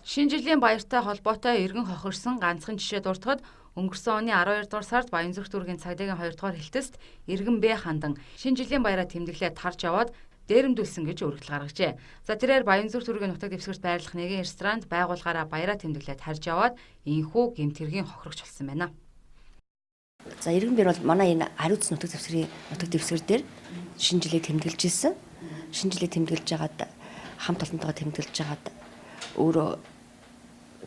Шинэ жилийн баяртай холбоотой эргэн хохирсон ганцхан жишээ дуртахад өнгөрсөн оны 12 дугаар сард Баянзүрх дүүргийн цагдаагийн 2 дугаар хэлтэст эргэн Б хандан шинэ жилийн баяраа тэмдэглээд тарж яваад дээрэмдүүлсэн гэж өргөдөл гаргажээ. За тэрээр Баянзүрх дүүргийн нутаг дэвсгэрт байрлах нэгэн ресторанд байгууллагаараа баяраа тэмдэглээд тарж яваад инхүү гэмтэргийн хохирогч болсон байна. За эргэн Б бол манай энэ хариуцсан нутаг дэвсгэр дээр шинэ жилийг тэмдэглэж ирсэн. Шинэ жилийг тэмдэглэж байгаад хамт олонтойгоо тэмдэглэж байгаад өөрөө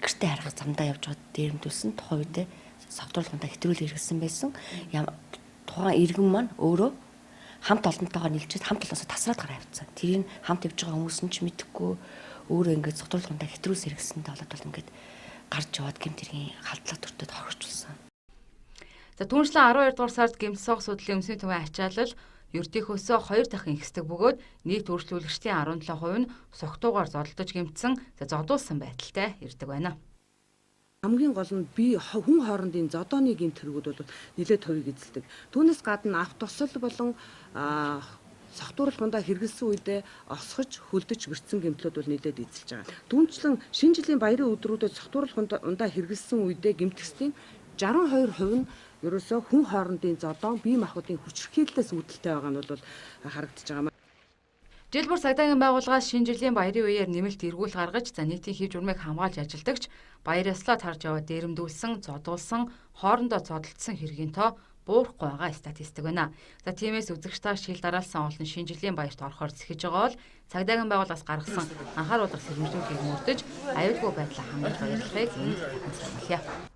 гэртээ харах замдаа явж байгаад дээрэмдүүлсэн. Тухайн үедээ согтууруулгандаа хэтрүүл хэрэгсэн байсан. Тухайн иргэн маань өөрөө хамт олонтойгоо нийлжээд хамт олонсоо тасраад гараа явцсан. Тэрийг хамт явж байгаа хүмүүс нь ч мэдэхгүй өөрөө ингээд согтууруулгандаа хэтрүүлс хэрэгсэндээ болоод ингээд гарч яваад гэмтэргийн халдлага төртөд хоригчулсан. За түүнчлэн 12 дугаар сард гэмтсоох судлалын өмсний төвийн ачаалал ертөнхөөсөө 2 дахин ихсдэг бөгөөд нийт үйлчлүүлэгчдийн 17% нь согтуугаар зодолдож гэмтсэн, зодуулсан байдалтай ирдэг байна. Хамгийн гол нь би хүн хоорондын зодооны гэмт хэрэгүүд бол нэлээд товыг эзэлдэг. Түүнээс гадна авто тосол болон согтууруулгандаа хэрэгэлсэн үедээ осгож хөлдөж бэрцсэн гэмтлүүд бол нэлээд эзэлж байгаа. Түүнчлэн шинэ жилийн баярын өдрүүдэд согтууруулгандаа хэрэгэлсэн үедээ гэмтгсдийн 62% нь ерөөсөө хүн хоорондын зодон бие махбодын хүчирхийллээс үүдэлтэй байгаа нь бол харагдаж байгаа. Жил бүр цагдаагийн байгууллагаас шинэ жилийн баярын үеэр нэмэлт эргүүл гаргаж, нийтийн хэв журмыг хамгаалж ажилдагч баяр ёслоо тарж яваад дээрэмдүүлсэн, зодуулсан, хоорондоо зодолдсон хэргийн тоо буурахгүй байгаа статистик байна. За тиймээс үзэгч та шил дараалсан олон шинэ жилийн баярт орохоор зэхэж байгаа бол цагдаагийн байгууллагаас гаргасан анхааруулгын сэрэмжлүүлгийг мөрдөж аюулгүй байдлаа хангаж баярлахыг энд сануулъя.